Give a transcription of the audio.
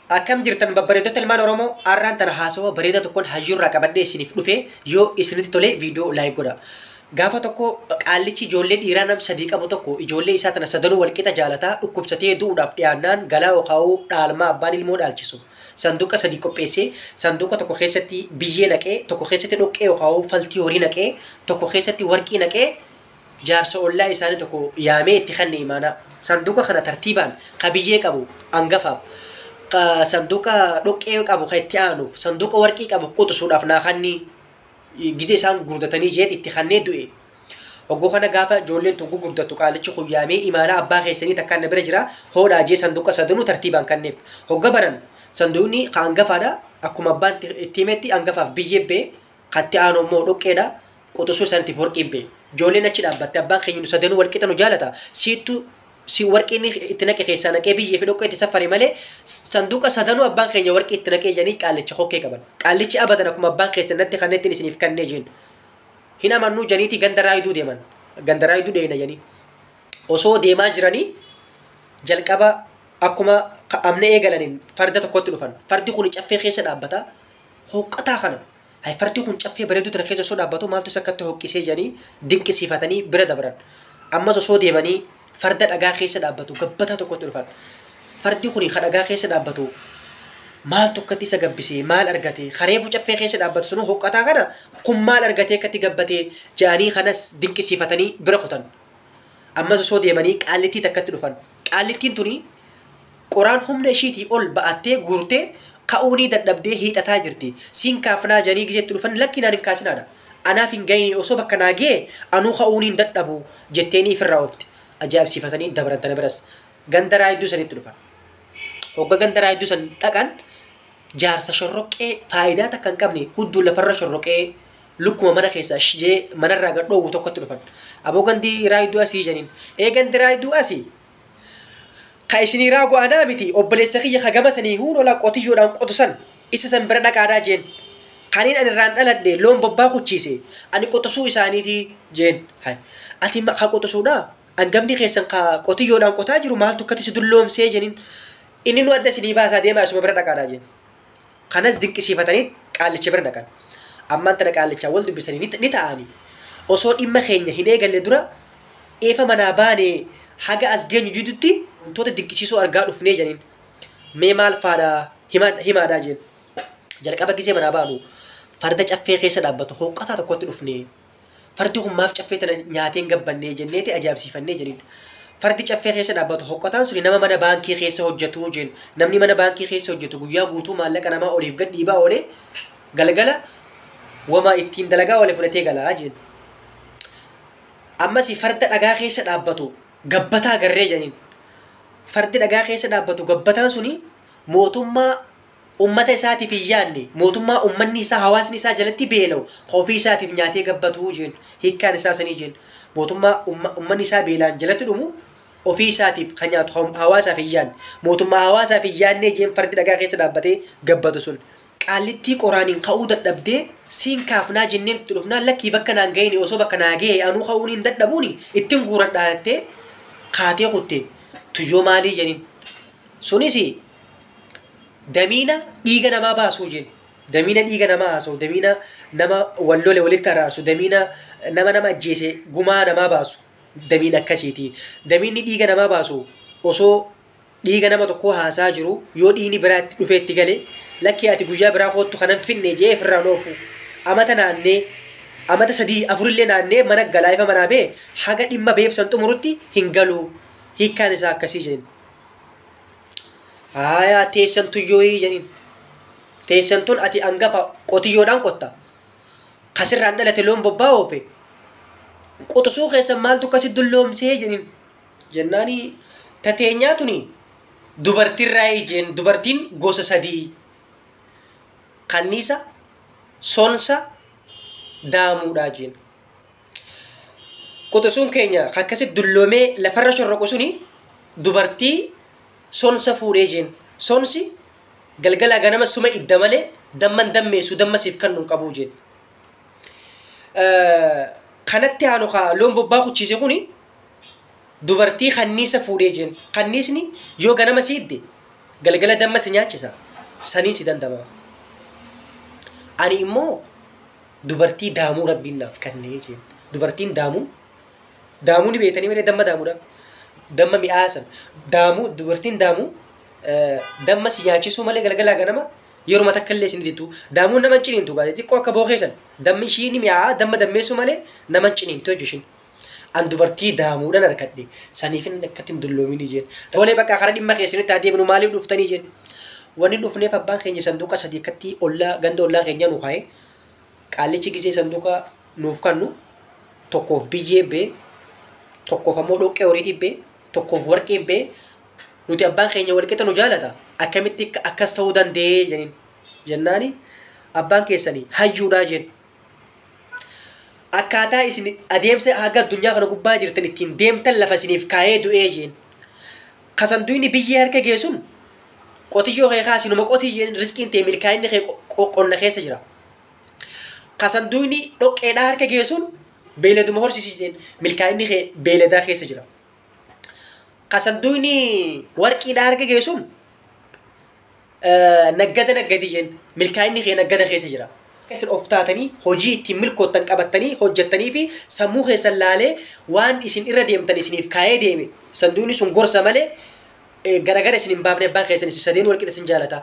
Akkam jirtan babbareeddota ilmaan Oromoo har'aan tana haasawaa bareedaa tokkoon hayyuurraa qabadhee isiniif dhufee yoo isinitti tolee viidiyoo laayik godha. Gaafa tokko qaallichi ijoollee dhiiraa nam sadii qabu tokko ijoollee isaa tana sadanuu walqixa jaalataa dhukkubsatee du'uudhaaf dhiyaannaan galaa yookaan dhaalmaa abbaan ilmoo dhaalchisu. Sanduuqa sadii qopheessee sanduuqa tokko keessatti biyyee naqee tokko keessatti dhoqqee yookaan faltii horii naqee tokko keessatti warqii naqee jaarsa ollaa isaanii tokko yaamee itti kanne imaana. Sanduuqa kana tartiibaan qabiyyee qabu hangafaaf. Sanduuqa dhoqqee qabu kan itti aanuuf sanduuqa warqii qabu quxisuudhaaf naakanni gize isaan gurgurdatanii jeet itti kannee du'e. Hoggoo kana gaafa ijoolleen tun gurgurdattu qaalichi kuyyaamee imaana abbaa keessanii takkaan na bira jira hoodhaa jee sanduuqa sadanuu tartiibaan kanneef. Hogga baran sanduuqni ka hangafaadha akkuma abbaan itti himetti hangafaaf biyyee bee kan itti aanu immoo dhoqqeedha quxisuu isaaniitiif warqii bee. Ijoolleen achi dhaabbatte abbaan keenya nu sadanuu walqixa nu jaalata siittu si warqeen itti naqe keessaa naqee biyyee fi dhoqqee itti safare malee sanduuqa sadanuu abbaan keenya warqee itti naqee jedhanii qaalicha hokkee qaban. Qaalichi abadan akkuma abbaan keessatti kannettiin isiniif kannee jiin. Hin amannuu janiiti ganda raayiduu deeman. Ganda raayiduu deena janii. Osoo deemaa jiranii jalqaba akkuma amna eegalaniin farda tokkotti dhufan. Fardi kun caffee keessa dhaabbata. Hoqqataa kana. Hay fardi kun caffee bareedduu tana keessa osoo dhaabbatu maaltu sakkatti hoqqisee janii dinqisiifatanii bira dabran. Ammas osoo deemanii farda dhagaa keessa dhaabbatu gabbataa tokkotti dhufan. Fardi kun kan dhagaa keessa dhaabbatu maal tokkotti isa gabbisee maal argatee kareefu caffee keessa dhaabbatu sunu hoqqataa kana kun maal argatee akkatti gabbatee jaanii kanas dinqisiifatanii bira qotan. Ammas osoo deemanii qaallittii takkatti dhufan. Qaallittiin tuni qoraan humna ishiitii ol ba'attee guurtee ka'uunii dadhabdee hiixataa jirti. Siin kaafnaa janii gizeetti dhufan lakkinaan hin kaasinaadha. Anaaf hin gahine osoo bakka naagee anuu ka'uunii hin dadhabu jetteenii ifirraa oofti. Ajaa'ibsiifatanii dabarantana biras ganda raayiduu sanitti dhufan. Hogga ganda raayiduu san dhaqan jaarsa shorroqee faayidaa takka hin qabne hudduu lafarra shorroqee lukkuma mana keessaa shijee manarraa gad dhoowwu tokkotti dhufan. Aboo gandi raayiduu asii janiin gandi raayiduu asii ka isinii raagu anaa miti obboleessa kiyya ka gama sanii huun qotiyyoodhaan qotusan isa san bira dhaqaadaa jeen. Kaniin ani irraan dhaladhe loon bobbaa kuchiise ani qotusuu isaaniitii jeen. Ati ka qotusuudhaa angamni keessan ka qotiyyoodhaan qotaa jiru maaltu akkatti si dulloomsee jeniin inni nu adda isinii baasaa deemaa isuma bira dhaqaadhaa jeen. Kanas dinqisiifatanii qaallicha bira dhaqan. Ammaan tana qaallichaa wal dubbisanii ni ta'anii osoo dhimma keenya hin eegalle dura eefa manaa baanee haga as geenyu jidutti wantoota dinqisiisoo argaa dhufnee jeniin. Mee maal faadhaa himaadhaa jeen. Jalqaba gisee manaa baanu farda caffee keessa dhaabbatu hoqqataa tokkotti dhufnee. Fardi kun maaf caffee tana nyaateen gabbannee jenneeti ajaa'ibsiifannee jeniin. Fardi caffee keessa dhaabbatu hoqqataan suni nama mana baankii keessa hojjetu jeen. Namni mana baankii keessa hojjetu guyyaa guutuu maallaqa namaa oliif gad dhiibaa oolee galgala wama ittiin dalagaa oolee fudhatee galaa jeen. Ammas farda dhagaa keessa dhaabbatu gabbataa garree jeniin. Fardi dhagaa keessa dhaabbatu gabbataan suni mootummaa ummata isaatiif hin yaanne mootummaa ummanni isaa hawaasni isaa jalatti beela'u ofii isaatiif nyaatee gabbatu jeen. Hiikkaan isaa sanii jeen. Mootummaa ummanni isaa beelaan jalatti dhumu ofii isaatiif kan nyaatu hawaasaaf hin yaanne mootummaa hawaasaaf hin yaannee jeen fardi dhagaa keessa dhaabbatee gabbatu sun. Qaallittii qoraaniin ka'uu dadhabdee siin kaafnaa jenneen itti dhufnaan lakkii bakka naan gahine osoo bakka naa gahe anuu ka'uun hin dadhabuuni ittiin guuradhaa jettee kaatee kutte tuyyoo maalii jeniin. Sunis damiina dhiiga namaa baasuu jeen. Damiina dhiiga namaa haasa'u damiina nama wallole walitti araarsu damiina nama ajjeese gumaa namaa baasu damiina akkasiiti. Damiinni dhiiga namaa baasu osoo dhiiga nama tokkoo haasaa jiru yoo dhiigni biraatti dhufee itti gale lakkii ati guyyaa biraa koottu kanan finne jee ofirraa noofu amata naannee amata 3-4 naannee mana galaa ifa manaa bee haga dhimma beefsan xumurutti hin galu. Hiikkaan isaa akkasii jeen. Teessan tuyyooyii jeniin. Teessan tun ati hangafa qotiyyoodhaan qotta. Kasirraan dhalate loon bobbaa oofe. Qotusuu keessan maaltu akkasi dulloomsee jeniin. Jennaanii tateenyaa tuni dubartiirraa jeen. Dubartiin gosa sadii. Kanniisa, sonsa, daamuudhaa jeen. Qotusuun keenya akkasi dulloomee lafarra shorroqu suni dubartii sonsa fuudhee jeen. Sonsi galgala ganama suma idda malee damman dammeessu dammasiif kan nun qabu jeen. Kanatti aanu loon bobbaa kuchiise kuni dubartii kanniisa fuudhee jeen. Kanniisni yoo ganama siidde galgala damma si nyaachisa sanii si dandama. Ani immoo dubartii daamuu rabbiin naaf kennee jeen dubartiin daamuu ni beetanii malee damma daamuudha damma mi'aasan daamuu dubartiin daamuu damma si nyaachisuu malee galgalaa ganama yeruma takka illee isin dittu daamuun nama ciniintu baate xiqqoo akka bookeessan dammi ishii ni mi'aa damma dammeessu malee nama ciniintu jechuun an dubartii daamuudhaan harkadhe saniifin akkatti hin dulloomin jeen tolee bakka karaa dhimma keessanitti adeemnu maaliif dhuftanii jeen wanni dhufneef abbaan keenya sanduuqa sadii akkatti ollaa ganda ollaa keenya nu kaa'e qaallichi gisee sanduuqa nuuf kannu tokkoof biyyee bee tokkoof ammoo dhoqqee horiitiif bee tokkoof warqee bee nuti abbaan keenya walqixa nu jaalata akkamitti akkas ta'uu danda'ee jeniin jennaani abbaan keessanii hayyuudhaa jeen akkaataa isin adeemsa haga addunyaa kana gubbaa jirtan ittiin deemtan lafa isiniif kaa'ee du'ee jeen kasanduuyni biyyee harka geessuun qotiyyoo kee kaasinuma qotii jeen riskiin ta'e milkaa'inni kee qonna keessa jira. Kasanduuyni dhoqqeedhaa harka geessuun beeladuma horsiiseen milkaa'inni kee beeladaa keessa jira. Kasanduuyni warqiidhaa harka geessuun naggadi jeen milkaa'inni kee naggada keessa jira. Isin of taatanii hojii ittiin milkoottan qabattanii hojjettanii fi sammuu keessan laalee waan isin irra deemtan isiniif kaa'ee deeme sanduuqni sun gorsa malee garagara isin hin baafne abbaan keessan isin sadeen walqixa isin jaalata.